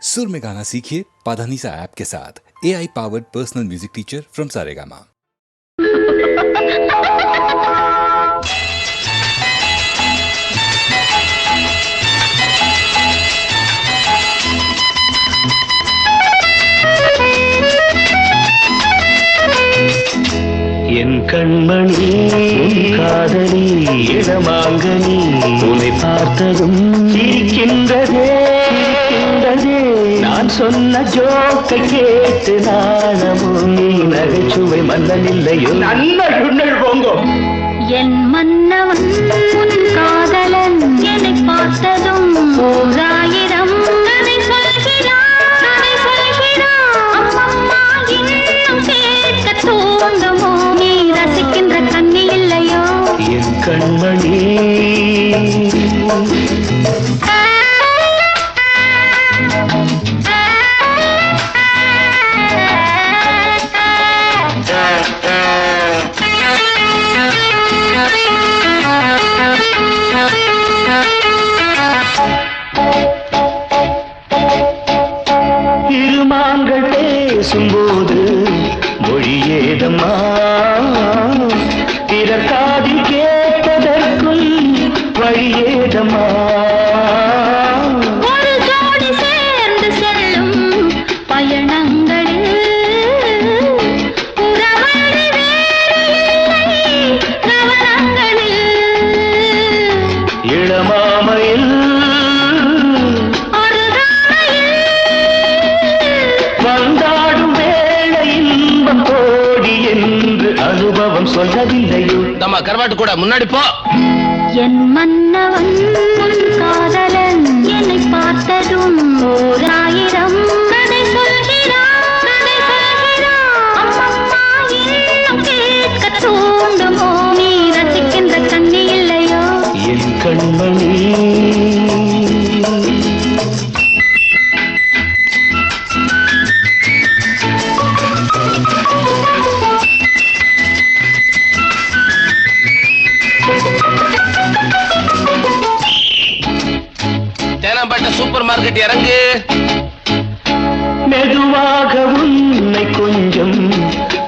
सुर में गाना सीखिए पाधानीसा ऐप के साथ। AI powered personal music teacher from Saregama. என் கண்மணி காதலி இடமாங்கனி உன்னை பார்த்ததும் சிரிக்கின்றதே நான் சொன்ன ஜோக்கை கேட்டு நாணமும் நீ நகைச்சுவை மன்னனில்லையோ நல்ல உன்னல் போங்கோ என் மன்னவன் உன் காதலன் என்னை பார்த்ததும் ஓராயிரம் கதை சொல்கிறான் அம்மம்மா இன்னும் கேட்க தூண்டுமோ நீ ரசிக்கின்ற கண்ணி இல்லையோ என் கண்மணி இருமாங்கள் பேசும்போது மொழியேதம்மா பிறர் காதில் கேட்பதற்கும் வழியேதம்மா ஒரு ஜோடி சேர்ந்து செல்லும் பயணங்களில் உறவழி வேறு இல்லை கவனங்களில் இளமாமையில் வந்தாடும் வேளை இன்பம் கோடி என்று அனுபவம் சொல்லவில்லையோ நம்ம கருவாட்டு கூட முன்னாடி போ என் மன்னவன் உன் காதலன் என்னை பார்த்ததும் ஓராயிரம் கதை சொல்கிறான் அம்மம்மா இன்னும் கேட்க தூண்டுமோ நீ ரசிக்கின்ற கண்ணி இல்லையோ என் கண்மணி தேனாம்பேட்டை சூப்பர் மார்க்கெட் இறங்கு மெதுவாக உன்னை கொஞ்சம்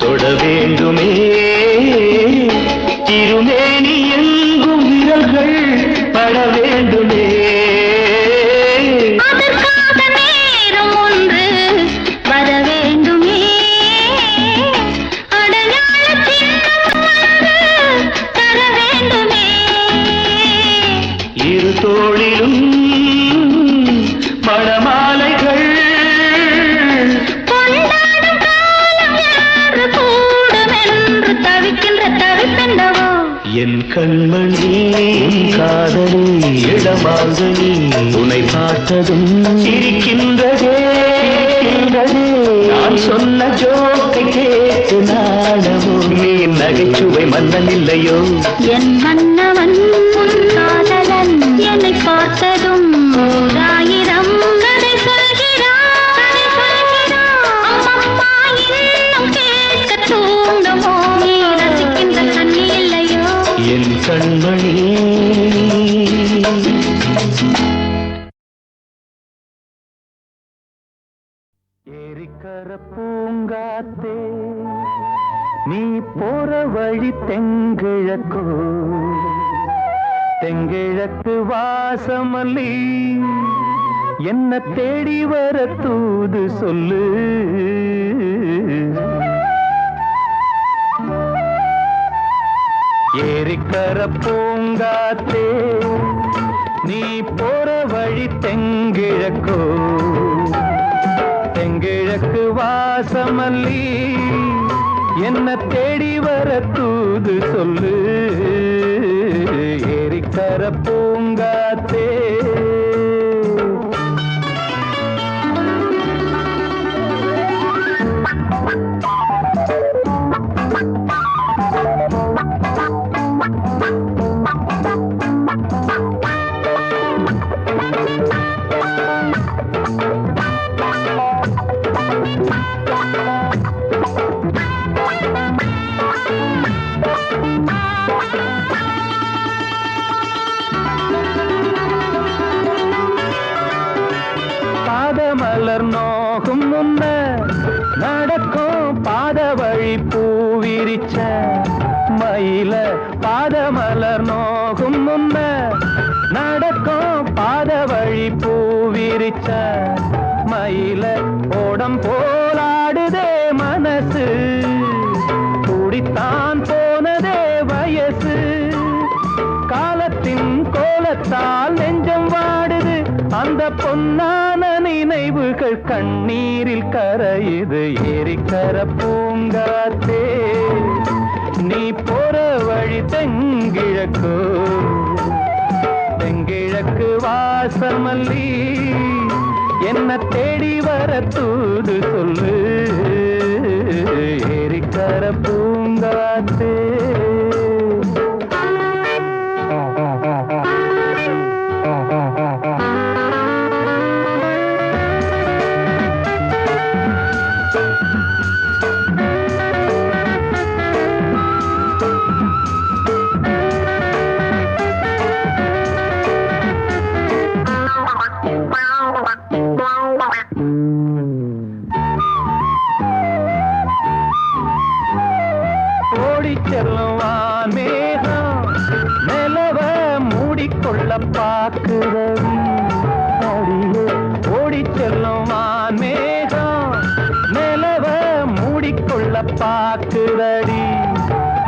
தொட வேண்டுமே திருமேனி எங்கும் விரல்கள் பட வேண்டுமே அதற்காக நேரம் ஒன்று வர வேண்டுமே அடையாள சின்னம் ஒன்று தர வேண்டுமே இரு தோளிலும் மணமாலைகள் கொண்டாடும் காலம் யாரு கூடும் என்று தவிக்கின்ற தவிப்பென்னவோ என் கண்மணி காதலி இடமாங்கனி உன்னை பார்த்ததும் சிரிக்கின்றதே நான் சொன்ன ஜோக்கை கேட்டு நாணமும் நீ நகைச்சுவை மன்னனில்லையோ என் மன்னவன் உன் காதலன் என்னை பார்த்ததும் ஓராயிரம் கதை சொல்கிறான் அம்மம்மா இன்னும் கேட்க தூண்டுமோ நீ ரசிக்கின்ற கண்ணி இல்லையோ என் கண்மணி ஏரிக்கர பூங்காத்தே நீ போற வழி தெங்கிழக்கோ தெங்கிழக்கு வாசமல்லி என்ன தேடி வர தூது சொல்லு ஏரிக்கர பூங்காத்தே நீ போற வழி தெங்கிழக்கோ தெங்கிழக்கு வாசமல்லி என்ன தேடி வர தூது சொல்லு ஏரிக்கர பூங்காத்தே பாதமலர் நோகும் முன்ன நடக்கும் பாத வழி பூவிரிச்ச மயில பாதமலர் நோகும் முன்ன நடக்கும் பாத வழி பூவிரிச்ச மயில ஓடம் போலாடுதே மனசு துடித்தான் போனதே வயசு காலத்தின் கோலத்தால் நெஞ்சம் வாடுது அந்த பொன்னான நினைவுகள் கண்ணீரில் கரையுது ஏரிக்கர பூங்காத்தே நீ போற வழி தெங்கிழக்கு தெங்கிழக்கு வாசமல்லி என்ன தேடி வர தூது சொல்லு ஏரிக்கர பூங்காத்தே செல்லுவான் மேகம் நிலவ மூடிக்கொள்ள பாக்குறவி அடியே ஓடி செல்லுவான் மேகம் நிலவ மூடிக்கொள்ள பாக்குறடி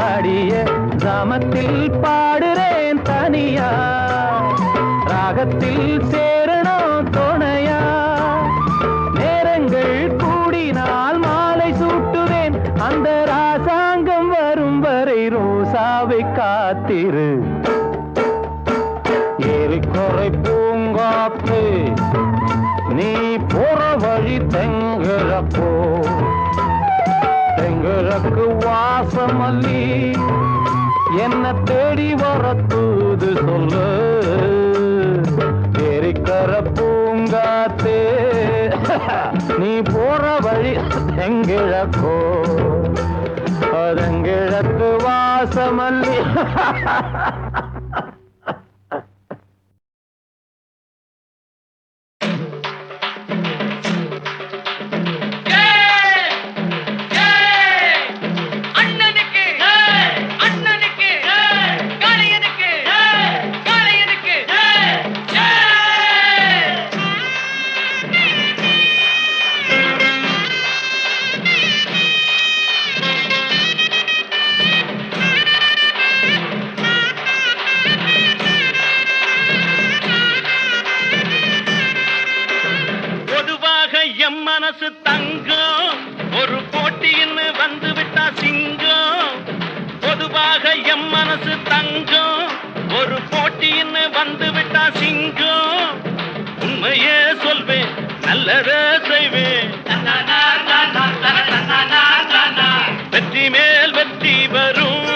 அடிய கிராமத்தில் பாடுறேன் தனியா ராகத்தில் சேரணும் துணையா நேரங்கள் கூடினால் மாலை சூட்டுவேன் அந்த ராசாங்கம் வரும் வரை ரோசாவை காத்திரு ஏரிக்கரை பூங்காத்து நீ போற வழி தெங்கிழப்போ தெங்கிழக்கு வாசமல்லி என்ன தேடி வர தூது சொல்லு ஏரிக்கர பூங்காத்து நீ போற வழி தெங்கிழக்கோ தெங்கிழக்கு வாசமல்லி மனசு தங்கம் ஒரு போட்டின்னு வந்து விட்டா சிங்கம் பொதுவாக எம் மனசு தங்கம் ஒரு போட்டின்னு வந்து விட்டா சிங்கம் உண்மையே சொல்வேன் நல்லதே செய்வேன் வெற்றி மேல் வெற்றி வரும்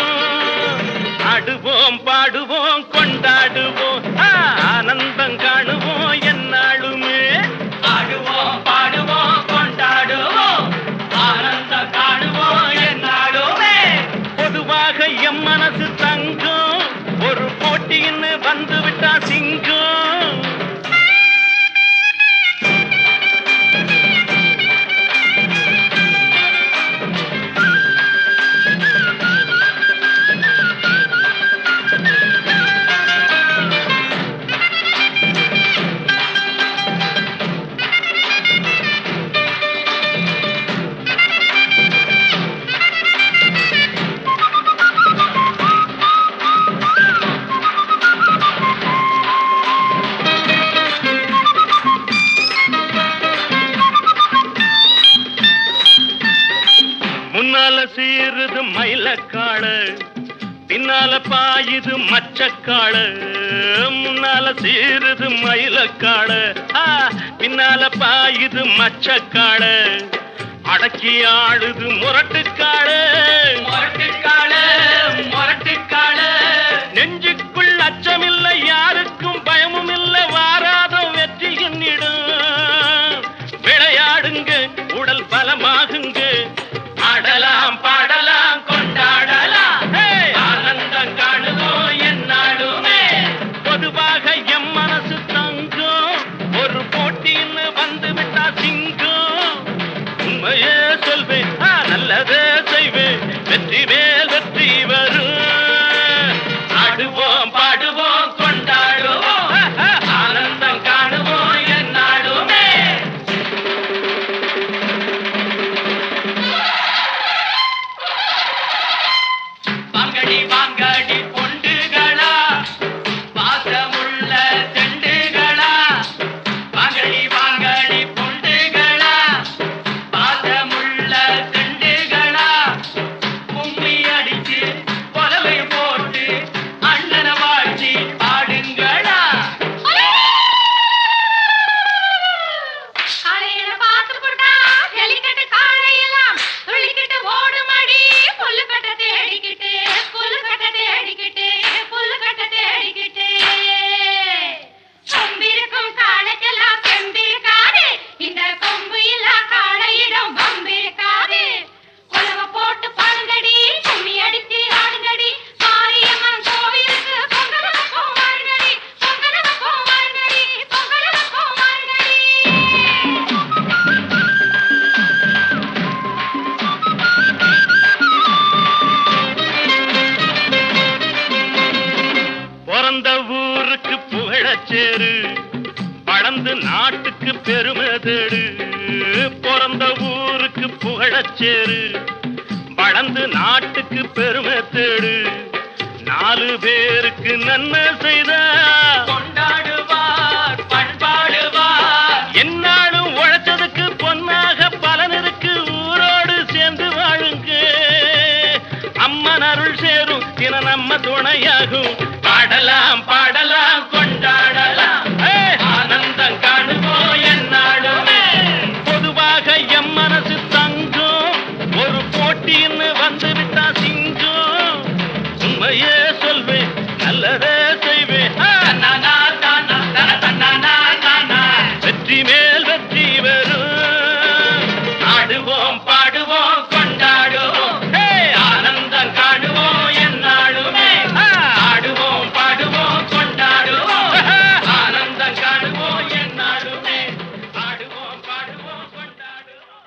ஆடுவோம் பாடுவோம் கொண்டாடுவோம் ஆனந்தம் காணுவோம் என்னாலுமே ஆடுவோம் பாடுவோம் கொண்டாடுவோம் ஆனந்தம் காணுவோம் என்னாலுமே பொதுவாக எம் மனசு தங்கம் ஒரு போட்டின்னு வந்து விட்டா சிங்கம் முன்னால சீருது மயிலக்காடு பின்னால பாயுது மச்சக்காடு முன்னால சீருது மயிலக்காடு பின்னால பாயுது மச்சக்காடு அடக்கி ஆடுது முரட்டுக்காடு முரட்டுக்காடு முரட்டுக்காடு நெஞ்சுக்குள் அச்சமில்லை யாருக்கும் பயமும் இல்லை வாராத வெற்றி என்னிடும் விளையாடுங்க உடல் பலமாகுங்க ஆடலாம் பாடலாம் கொண்டாடலாம் ஆனந்தம் காணுவோம் என்னாலுமே பொதுவாக எம் மனசு தங்கம் ஒரு போட்டின்னு வந்து விட்டா சிங்கம் உண்மையே சொல்வேன் நல்லதே செய்வேன் வெற்றி மேல் வெற்றி வரும் ஆடுவோம் பாடுவோம் கொண்டாடுவோம் ஆனந்தம் காணுவோம் என்னாடுமே வாங்கடி வாங்கடி பொண்டுகளா பாசமுள்ள செண்டுகளா வாங்கடி வாங்கடி பொண்டுகளா பாசமுள்ள செண்டுகளா கும்மி அடிச்சு கொலவை போட்டு அண்ணன வாழ்த்தி பாடுங்களா காளையில பார்த்து புட்டா ஜல்லிக்கட்டு காளையெல்லாம் துள்ளிக்கிட்டு ஓடுமடி புல்லுக்கட்டை தேடிக்கிட்டு புல்லுக்கட்டை தேடிக்கிட்டு புல்லுக்கட்டை தேடிக்கிட்டு கொம்பிருக்கும் காளைக்கெல்லாம் செம்பிருக்காது இந்த கொம்பு இல்ல காளையிடம் பம்பிருக்காது கொலவ போட்டு பாருங்கடி கும்மி அடிச்சு ஆடுங்கடி மாரியம்மன் கோவிலுக்கு பொங்கலுக்கு போவாருங்கடி பொங்கலுக்கு போவாருங்கடி பொங்கலுக்கு போவாருங்கடி பிறந்த ஊருக்கு புகழச்சேரு வளர்ந்து நாட்டுக்கு பெருமை தேடு பிறந்த ஊருக்கு புகழச்சேரு வளர்ந்து நாட்டுக்கு பெருமை தேடு 4 பேருக்கு நன்மை செய்த கொண்டாடுவார் பண்பாடுவார் என்னாலும் உழைச்சதுக்கு பொன்னாக பலன் இருக்கு ஊரோடு சேர்ந்து வாழுங்க அம்மன் அருள் சேரும் தின நம்ம துணையாகும் பாடலாம் பாடலாம் கொண்டாடலாம் ஆனந்தம் காணுவோம் என்னாடுமே பொதுவாக எம் மனசு தங்கும் ஒரு போட்டின்னு வந்து விட்டா சிங்கம் உண்மையே சொல்வேன் நல்லதே செய்வேன் வெற்றி மேல் வெற்றி வரும் ஆடுவோம் பாடுவோம் கொண்டாடுவோம் ஆனந்தம் காணுவோம் என்னாடுமே ஆடுவோம் பாடுவோம் கொண்டாடுவோம் ஆனந்தம் காணுவோம் என்னாடுமே ஆடுவோம் பாடுவோம் கொண்டாடுவோம்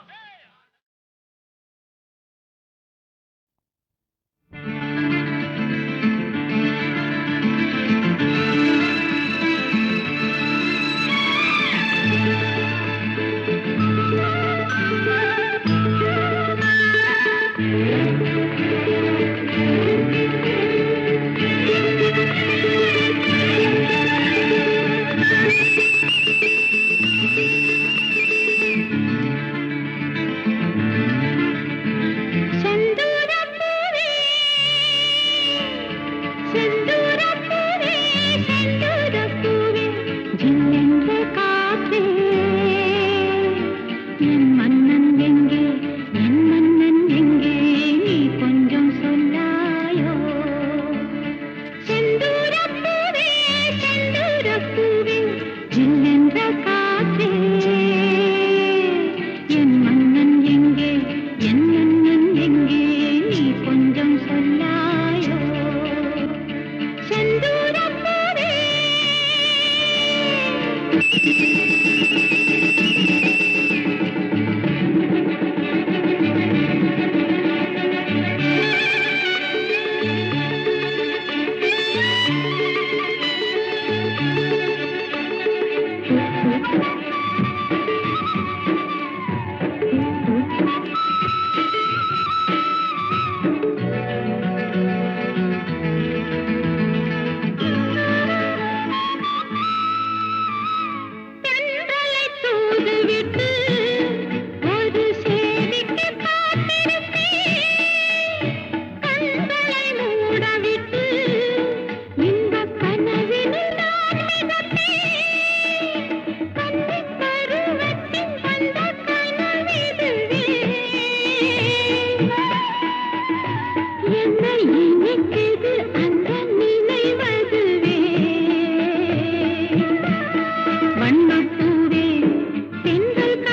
வண்ணப்பூவே தென்றல்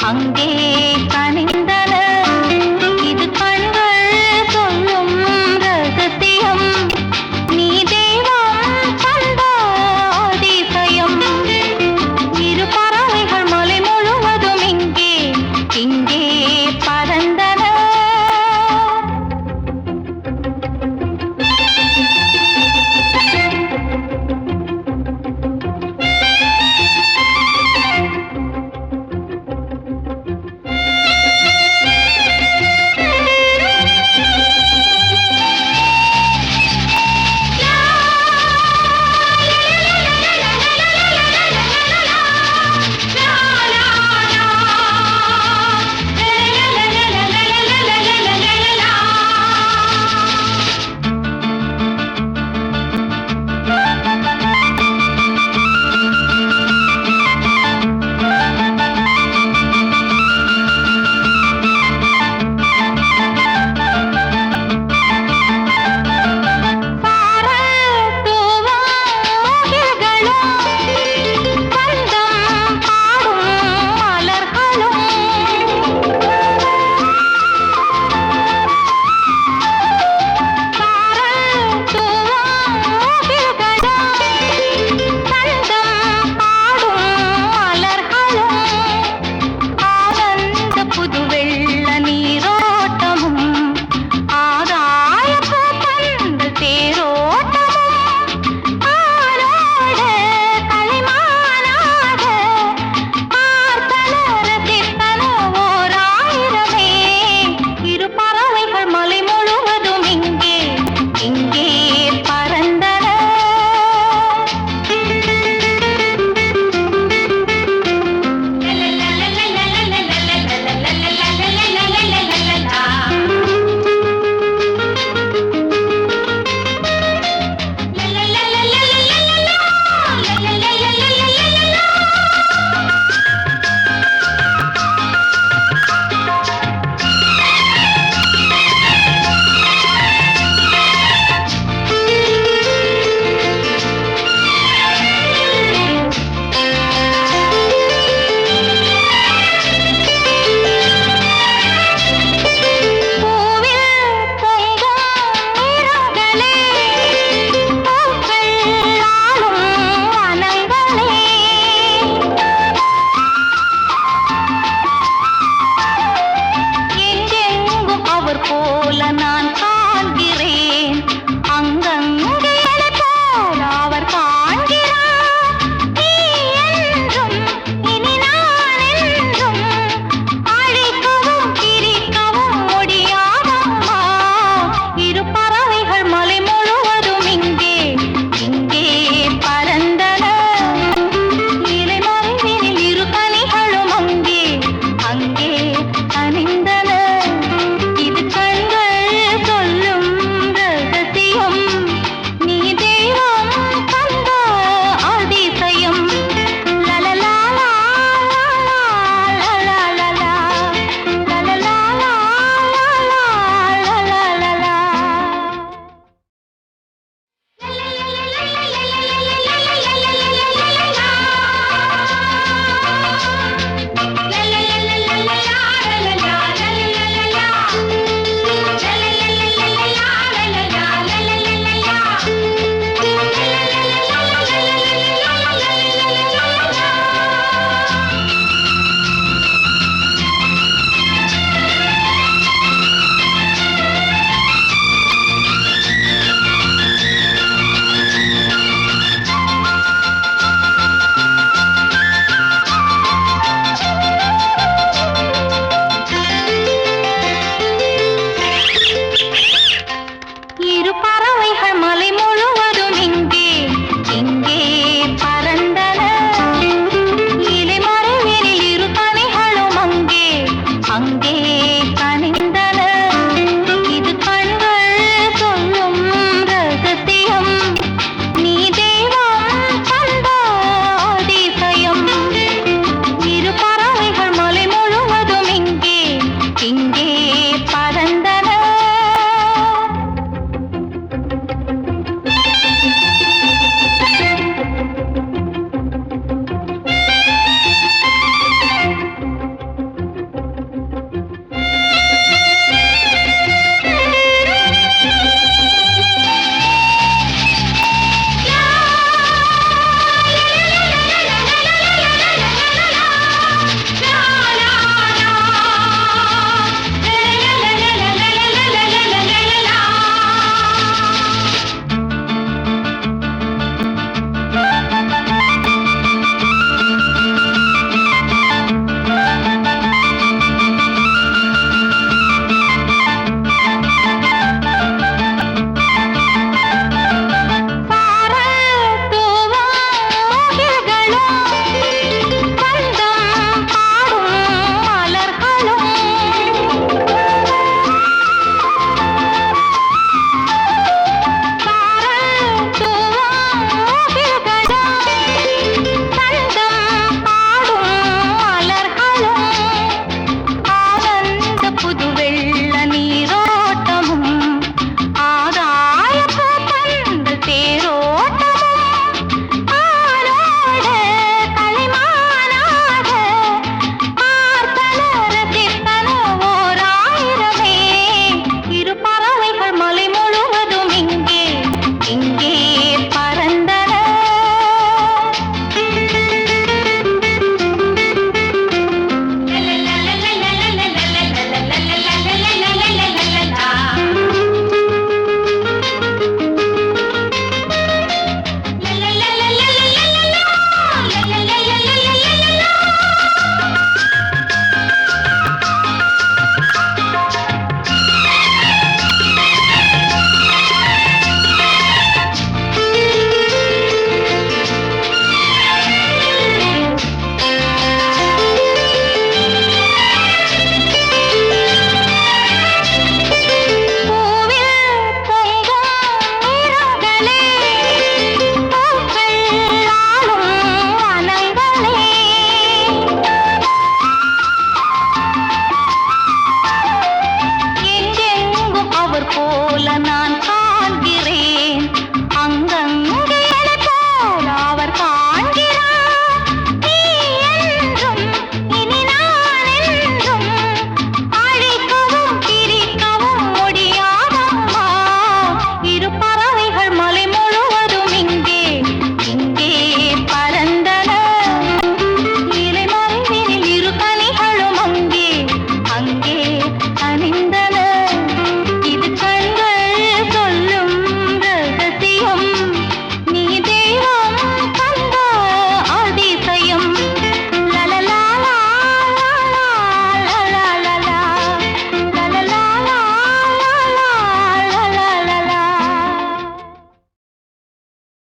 அங்கே